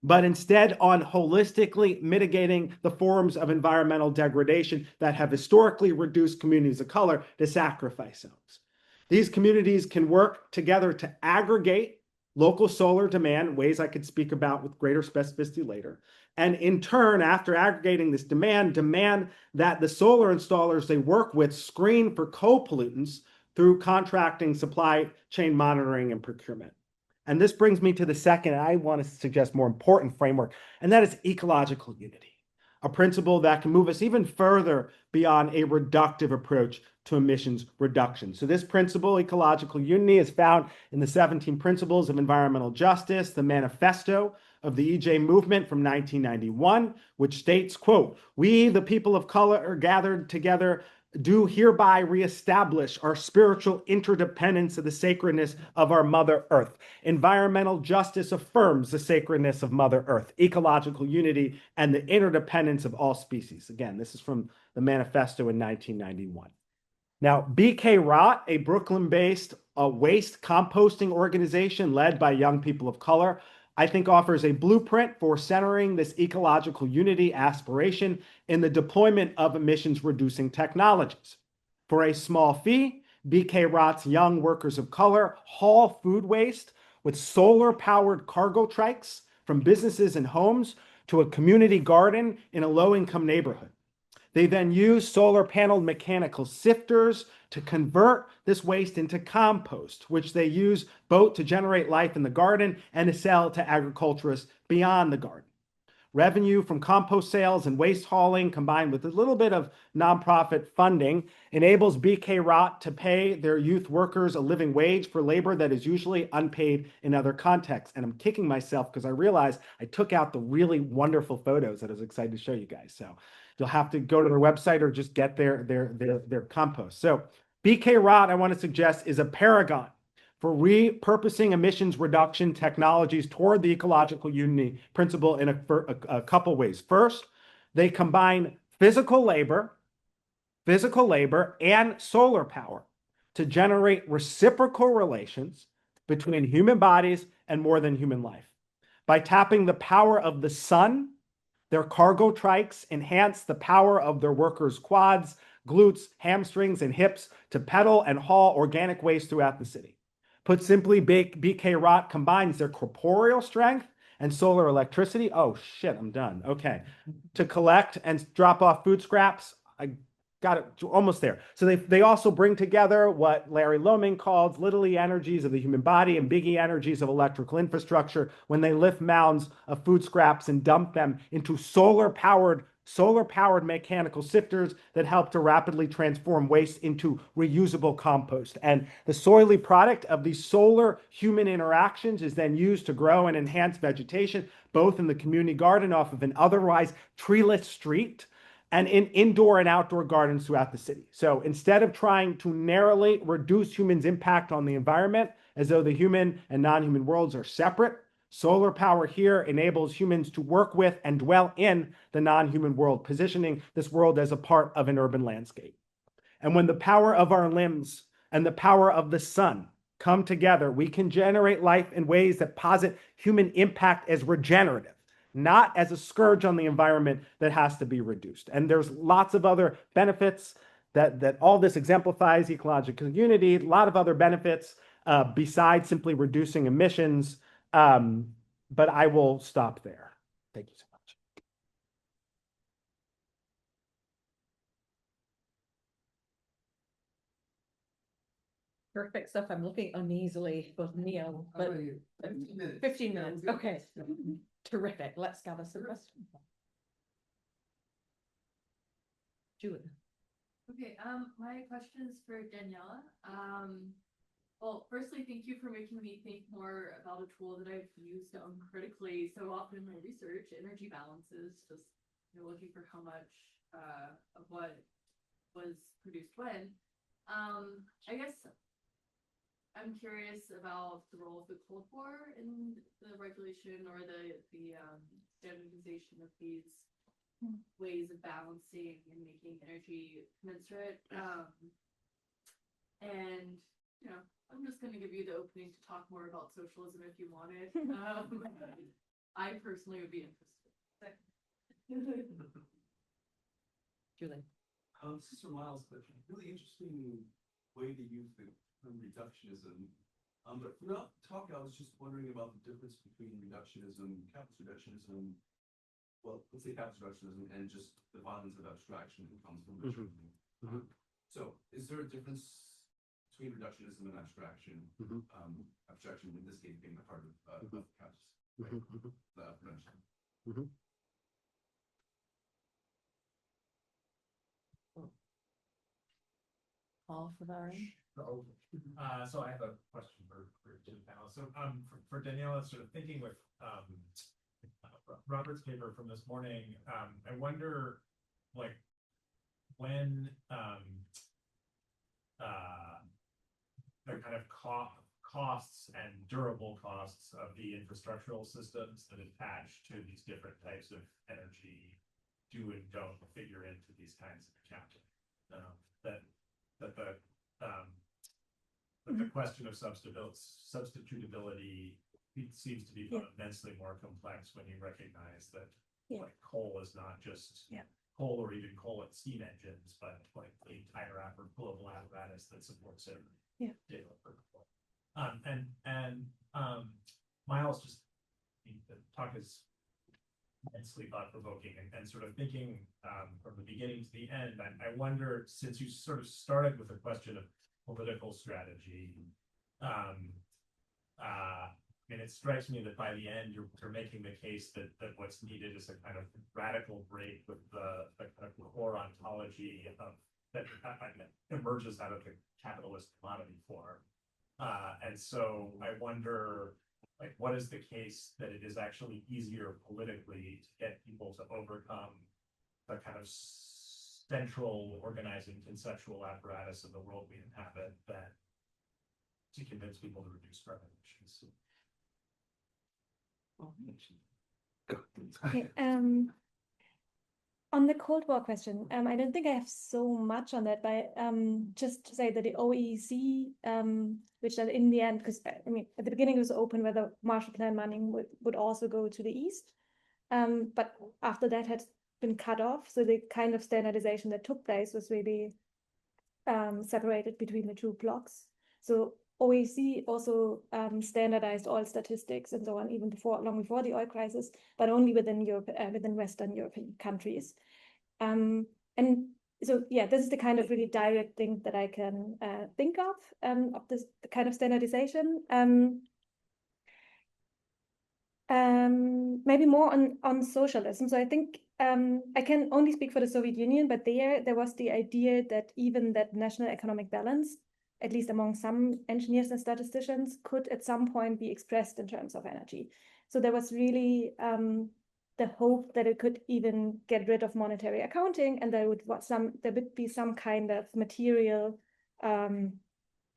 but instead on holistically mitigating the forms of environmental degradation that have historically reduced communities of color to sacrifice zones. These communities can work together to aggregate local solar demand, ways I could speak about with greater specificity later, and in turn, after aggregating this demand that the solar installers they work with screen for co-pollutants through contracting, supply chain monitoring, and procurement. And this brings me to the second, I want to suggest more important framework, and that is ecological unity. a principle that can move us even further beyond a reductive approach to emissions reduction. So this principle, ecological unity, is found in the 17 Principles of Environmental Justice, the manifesto of the EJ movement from 1991, which states, quote, "We, the people of color, are gathered together, do hereby reestablish our spiritual interdependence of the sacredness of our Mother Earth. Environmental justice affirms the sacredness of Mother Earth, ecological unity, and the interdependence of all species." Again, this is from the manifesto in 1991. Now, BK Rott, a Brooklyn-based waste composting organization led by young people of color, I think offers a blueprint for centering this ecological unity aspiration in the deployment of emissions-reducing technologies. For a small fee, BK Rott's young workers of color haul food waste with solar-powered cargo trikes from businesses and homes to a community garden in a low-income neighborhood. They then use solar-paneled mechanical sifters to convert this waste into compost, which they use both to generate life in the garden and to sell to agriculturists beyond the garden. Revenue from compost sales and waste hauling, combined with a little bit of nonprofit funding, enables BK Rott to pay their youth workers a living wage for labor that is usually unpaid in other contexts. And I'm kicking myself because I realized I took out the really wonderful photos that I was excited to show you guys. So you'll have to go to their website or just get their compost. So BK Rott, I want to suggest, is a paragon for repurposing emissions reduction technologies toward the ecological unity principle in a couple ways. First, they combine physical labor and solar power to generate reciprocal relations between human bodies and more than human life. By tapping the power of the sun, their cargo trikes enhance the power of their workers' quads, glutes, hamstrings, and hips to pedal and haul organic waste throughout the city. Put simply, BK Rott combines their corporeal strength and solar electricity. Oh shit, I'm done. Okay. To collect and drop off food scraps. I got it almost there. So they also bring together what Larry Loman called little e energies of the human body and big E energies of electrical infrastructure when they lift mounds of food scraps and dump them into solar-powered mechanical sifters that help to rapidly transform waste into reusable compost. And the soily product of these solar-human interactions is then used to grow and enhance vegetation, both in the community garden off of an otherwise treeless street and in indoor and outdoor gardens throughout the city. So instead of trying to narrowly reduce humans' impact on the environment as though the human and non-human worlds are separate, solar power here enables humans to work with and dwell in the non-human world, positioning this world as a part of an urban landscape. And when the power of our limbs and the power of the sun come together, we can generate life in ways that posit human impact as regenerative, not as a scourge on the environment that has to be reduced. And there's lots of other benefits that all this exemplifies: ecological unity, a lot of other benefits besides simply reducing emissions. But I will stop there. Thank you so much. Perfect stuff. I'm looking uneasily for Neil, but 15 minutes. Okay. Terrific. Let's gather some questions. Julie. Okay, my question is for Daniela. Well, firstly, thank you for making me think more about a tool that I've used uncritically so often in my research, energy balances, just looking for how much of what was produced when. I guess I'm curious about the role of the Cold War in the regulation or the standardization of these ways of balancing and making energy commensurate. And I'm just going to give you the opening to talk more about socialism if you wanted. I personally would be interested. Julie. This is for Myles, but really interesting way to use the term reductionism. But throughout the talk, I was just wondering about the difference between reductionism, capitalist reductionism, well, let's say capitalist reductionism, and just the violence of abstraction that comes from reductionism. So is there a difference between reductionism and abstraction? Abstraction in this case being the heart of capitalist prevention. Paul for that. So I have a question for the panel. So for Daniela, sort of thinking with Robert's paper from this morning, I wonder like when the kind of costs and durable costs of the infrastructural systems that attach to these different types of energy do and don't figure into these kinds of accounting. The question of substitutability seems to be immensely more complex when you recognize that like coal is not just coal or even coal and steam engines, but like the entire global apparatus that supports it. Myles, just the talk is immensely thought-provoking and sort of thinking from the beginning to the end. I wonder, since you sort of started with a question of political strategy, I mean, it strikes me that by the end you're making the case that what's needed is a kind of radical break with the kind of core ontology that emerges out of the capitalist commodity form. And so I wonder, like, what is the case that it is actually easier politically to get people to overcome the kind of central organizing conceptual apparatus of the world we inhabit than to convince people to reduce carbon emissions? Okay, on the Cold War question, I don't think I have so much on that, but just to say that the OEC, which in the end, because I mean, at the beginning it was open whether Marshall Plan money would also go to the East, but after that had been cut off, so the kind of standardization that took place was really separated between the two blocks. So OEC also standardized all statistics and so on, even long before the oil crisis, but only within Europe, within Western European countries. And so, yeah, this is the kind of really direct thing that I can think of this the kind of standardization. Maybe more on socialism. So I think I can only speak for the Soviet Union, but there was the idea that even that national economic balance, at least among some engineers and statisticians, could at some point be expressed in terms of energy. So there was really the hope that it could even get rid of monetary accounting, and there would be some kind of material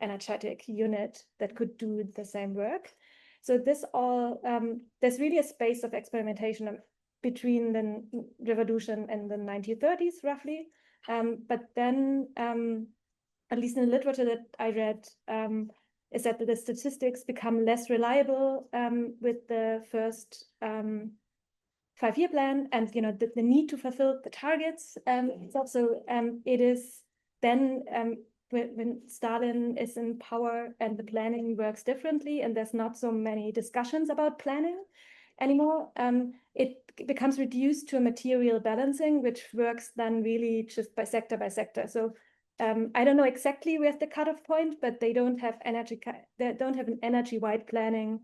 energetic unit that could do the same work. So this all there's really a space of experimentation between the revolution and the 1930s, roughly. But then at least in the literature that I read, is that the statistics become less reliable with the first 5-year plan, and the need to fulfill the targets. It's also it is then when Stalin is in power and the planning works differently, and there's not so many discussions about planning anymore. It becomes reduced to a material balancing, which works then really just by sector. So I don't know exactly where's the cutoff point, but they don't have an energy-wide planning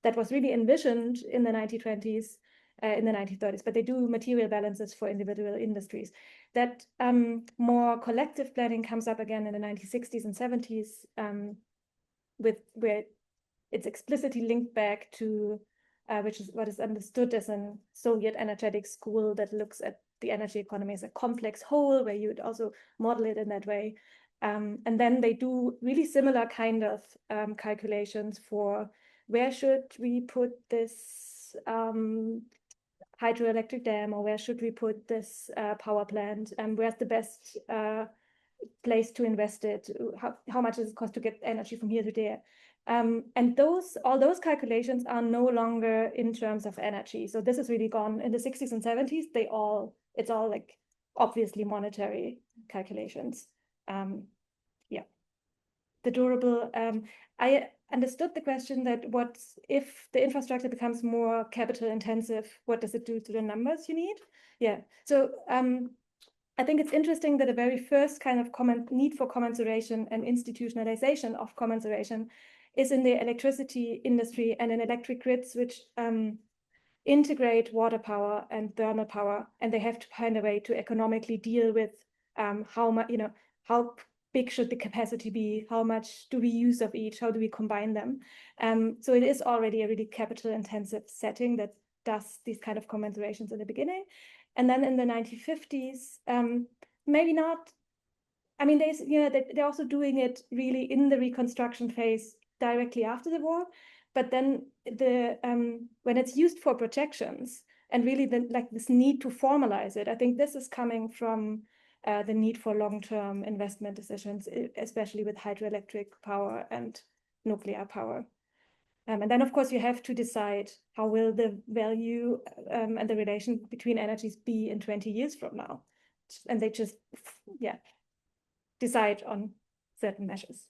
that was really envisioned in the 1920s, in the 1930s, but they do material balances for individual industries. That more collective planning comes up again in the 1960s and 70s, where it's explicitly linked back to which is what is understood as a Soviet energetic school that looks at the energy economy as a complex whole, where you would also model it in that way. And then they do really similar kind of calculations for where should we put this hydroelectric dam, or where should we put this power plant, and where's the best place to invest it, how much does it cost to get energy from here to there. And all those calculations are no longer in terms of energy. So this is really gone. In the 60s and 70s, it's all like obviously monetary calculations. Yeah. The durable, I understood the question that what if the infrastructure becomes more capital intensive, what does it do to the numbers you need? Yeah. So I think it's interesting that the very first kind of need for commensuration and institutionalization of commensuration is in the electricity industry and in electric grids, which integrate water power and thermal power, and they have to find a way to economically deal with how big should the capacity be? How much do we use of each? How do we combine them? So it is already a really capital intensive setting that does these kind of commensurations in the beginning. And then in the 1950s, maybe not. I mean, they're also doing it really in the reconstruction phase directly after the war. But then when it's used for projections and really this need to formalize it, I think this is coming from the need for long-term investment decisions, especially with hydroelectric power and nuclear power. And then, of course, you have to decide how will the value and the relation between energies be in 20 years from now. And they just, decide on certain measures.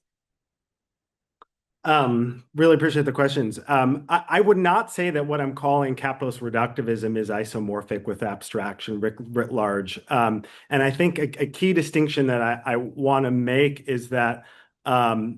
Really appreciate the questions. I would not say that what I'm calling capitalist reductivism is isomorphic with abstraction writ large. And I think a key distinction that I want to make is that what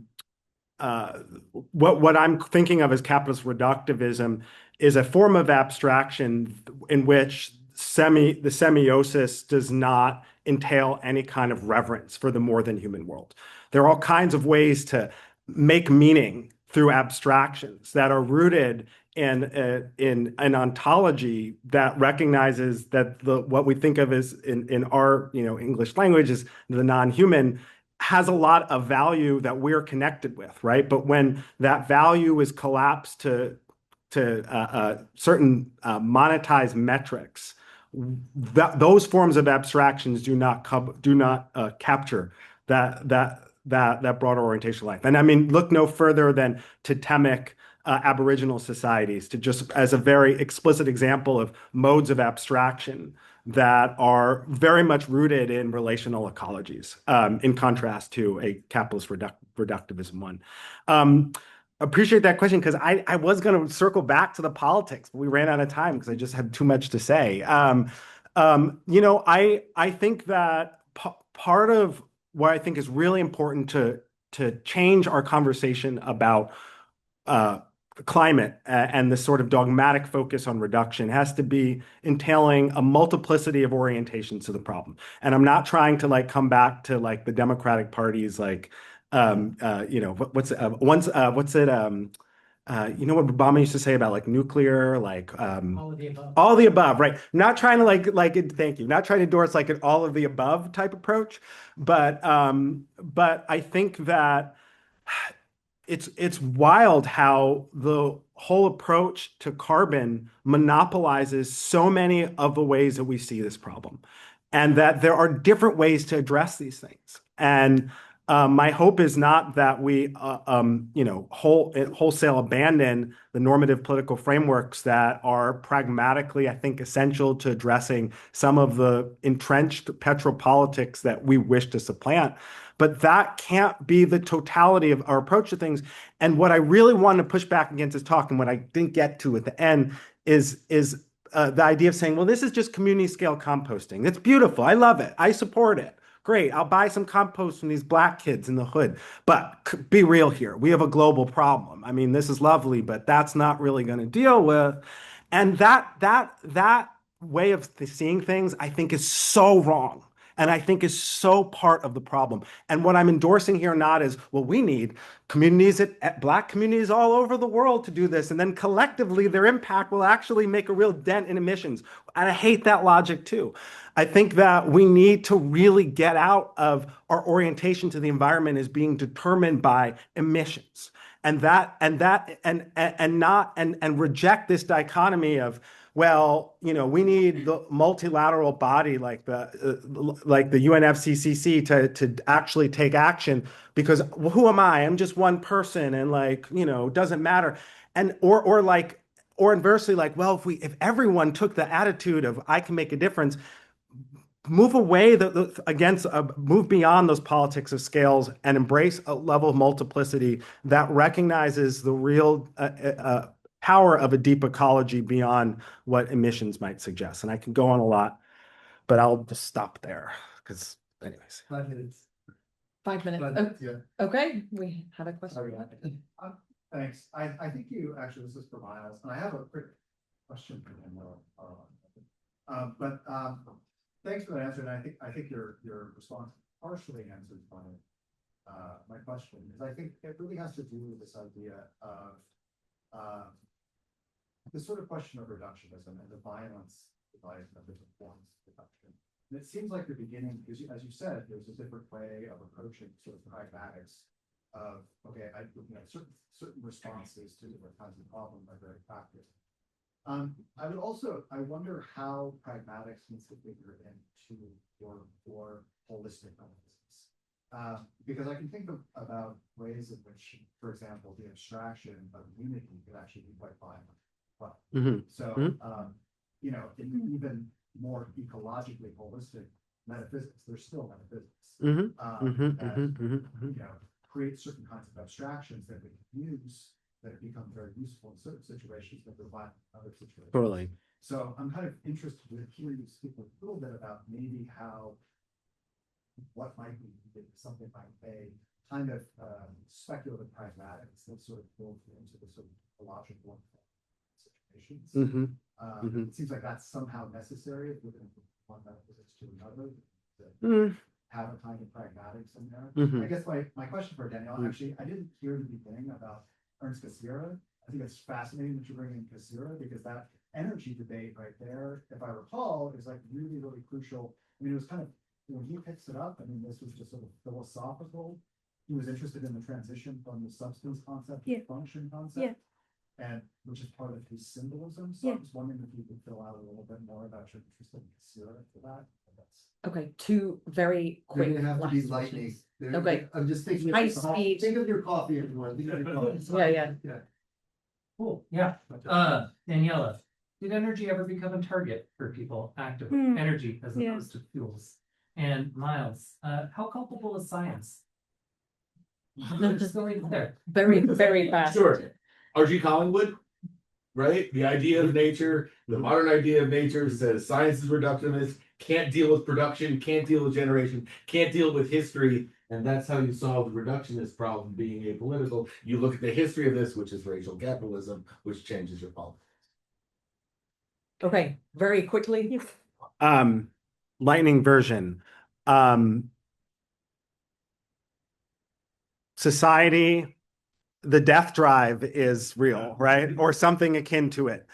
I'm thinking of as capitalist reductivism is a form of abstraction in which the semiosis does not entail any kind of reverence for the more than human world. There are all kinds of ways to make meaning through abstractions that are rooted in an ontology that recognizes that what we think of as in our English language is the non-human has a lot of value that we're connected with, right? But when that value is collapsed to certain monetized metrics, those forms of abstractions do not capture that broader orientation life. And I mean, look no further than totemic Aboriginal societies, to just as a very explicit example of modes of abstraction that are very much rooted in relational ecologies, in contrast to a capitalist reductivism one. Appreciate that question, because I was going to circle back to the politics, but we ran out of time because I just had too much to say. I think that part of what I think is really important to change our conversation about climate and this sort of dogmatic focus on reduction has to be entailing a multiplicity of orientations to the problem. And I'm not trying to come back to the Democratic Party's what's it what Obama used to say about nuclear, all of the above. All of the above, right? Not trying to thank you. Not trying to endorse an all of the above type approach, but I think that it's wild how the whole approach to carbon monopolizes so many of the ways that we see this problem, and that there are different ways to address these things. And my hope is not that we, wholesale abandon the normative political frameworks that are pragmatically, I think, essential to addressing some of the entrenched petropolitics that we wish to supplant. But that can't be the totality of our approach to things. And what I really want to push back against this talk, and what I didn't get to at the end, is the idea of saying, well, this is just community scale composting. It's beautiful. I love it. I support it. Great, I'll buy some compost from these black kids in the hood. But be real here. We have a global problem. I mean, this is lovely, but that's not really going to deal with. And that way of seeing things, I think, is so wrong. And I think is so part of the problem. And what I'm endorsing here not is, well, we need communities, black communities all over the world to do this. And then collectively, their impact will actually make a real dent in emissions. And I hate that logic too. I think that we need to really get out of our orientation to the environment as being determined by emissions. And reject this dichotomy of, well, we need the multilateral body like the UNFCCC to actually take action, because who am I? I'm just one person, and it doesn't matter. And or inversely, well, if everyone took the attitude of I can make a difference, move away move beyond those politics of scales and embrace a level of multiplicity that recognizes the real power of a deep ecology beyond what emissions might suggest. And I can go on a lot, but I'll just stop there because, anyways. 5 minutes. 5 minutes. Yeah. Okay, we have a question. Thanks. I think you actually, this is for Myles, and I have a quick question for him. Thanks for that answer, and I think your response partially answered my question is, I think it really has to do with this idea of this sort of question of reductionism and the violence of different forms of reduction. And it seems like the beginning, because as you said, there's a different way of approaching sort of pragmatics of, okay, certain responses to different kinds of problems are very practical. I wonder how pragmatics needs to figure into your holistic analysis. Because I can think about ways in which, for example, the abstraction of unity could actually be quite violent. But you know, in even more ecologically holistic metaphysics, there's still metaphysics. You know, create certain kinds of abstractions that we can use that become very useful in certain situations, but they're violent in other situations. Totally. So I'm kind of interested to hear you speak a little bit about maybe what might be something like a kind of speculative pragmatics that sort of builds into the sort of ecological situations. It seems like that's somehow necessary if we're going to put one metaphysics to another, to have a kind of pragmatics in there. I guess my question for Daniela, actually, I didn't hear the beginning about Ernst Cassirer. I think it's fascinating that you bring in Cassirer, because that energy debate right there, if I recall, is like really, really crucial. I mean, it was kind of, when he picks it up, I mean, this was just sort of philosophical. He was interested in the transition from the substance concept to the function concept, and which is part of his symbolism. So I was wondering if you could fill out a little bit more about your interest in Cassirer for that. Okay, two very quick. You're gonna have to be last lightning. questions. Okay. I'm just thinking. High speed. Think of your coffee, everyone. Think of your coffee. Yeah. Cool, yeah. Daniela, did energy ever become a target for people actively? Energy as opposed to fuels. And Myles, how culpable is science? Just going there. Very, very fast. Sure. R.G. Collingwood, right? The idea of nature, the modern idea of nature says science is reductivist, can't deal with production, can't deal with generation, can't deal with history. And that's how you solve the reductionist problem being apolitical. You look at the history of this, which is racial capitalism, which changes your politics. Okay, very quickly. Lightning version. Society, the death drive is real, right? Or something akin to it.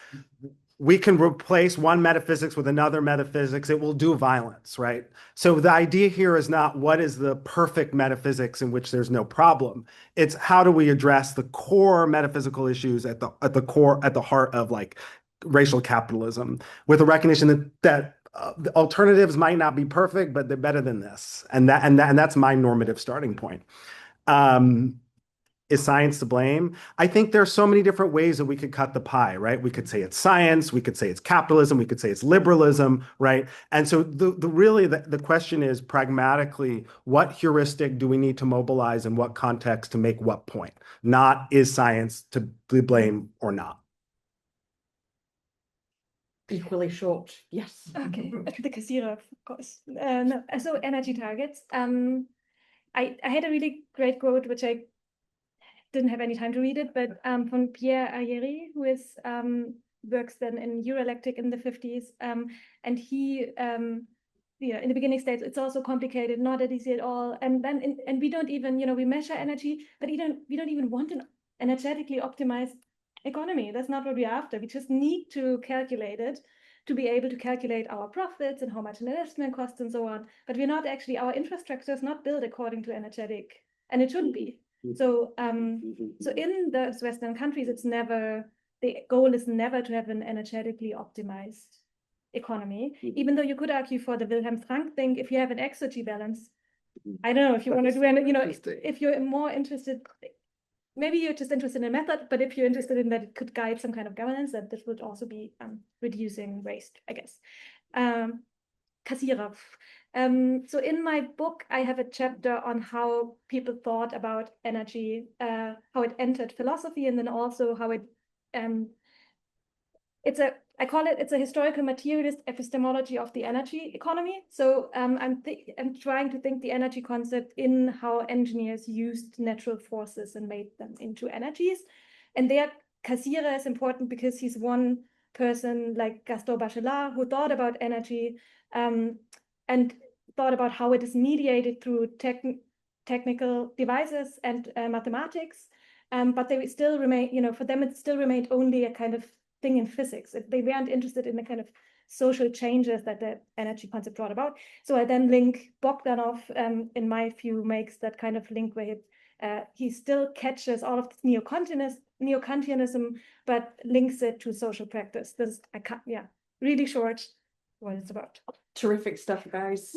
We can replace one metaphysics with another metaphysics. It will do violence, right? So the idea here is not what is the perfect metaphysics in which there's no problem. It's how do we address the core metaphysical issues at the heart of like racial capitalism, with a recognition that the alternatives might not be perfect, but they're better than this, and that's my normative starting point. Is science to blame? I think there are so many different ways that we could cut the pie, right? We could say it's science, we could say it's capitalism, we could say it's liberalism, right? And so the question is pragmatically, what heuristic do we need to mobilize in what context to make what point? Not is science to blame or not? Equally short. Yes. Okay, the Cassirer, of course. No, so energy targets. I had a really great quote, which I didn't have any time to read it, but from Pierre Ayeri, who is works then in Euroelectric in the 50s, and he in the beginning states it's also complicated, not that easy at all, and then and we don't even we measure energy, but we don't even want an energetically optimized economy. That's not what we're after. We just need to calculate it to be able to calculate our profits and how much an investment costs and so on. But we're not actually, our infrastructure is not built according to energetic, and it shouldn't be. So so in the Western countries, the goal is never to have an energetically optimized economy, even though you could argue for the Wilhelm Frank thing, if you have an exergy balance. I don't know if you want to do any, if you're more interested, maybe you're just interested in a method, but if you're interested in that it could guide some kind of governance, then this would also be reducing waste, I guess. Cassirer. So in my book, I have a chapter on how people thought about energy, how it entered philosophy, and then also how it, I call it's a historical materialist epistemology of the energy economy. So I'm trying to think the energy concept in how engineers used natural forces and made them into energies. And there, Cassirer is important because he's one person like Gaston Bachelard who thought about energy and thought about how it is mediated through technical devices and mathematics, but they still remain, you know, for them it still remained only a kind of thing in physics. They weren't interested in the kind of social changes that the energy concept brought about. So I then link Bogdanov, in my view, makes that kind of link where he still catches all of this neo-Kantianism, but links it to social practice. This, really short what it's about. Terrific stuff, guys.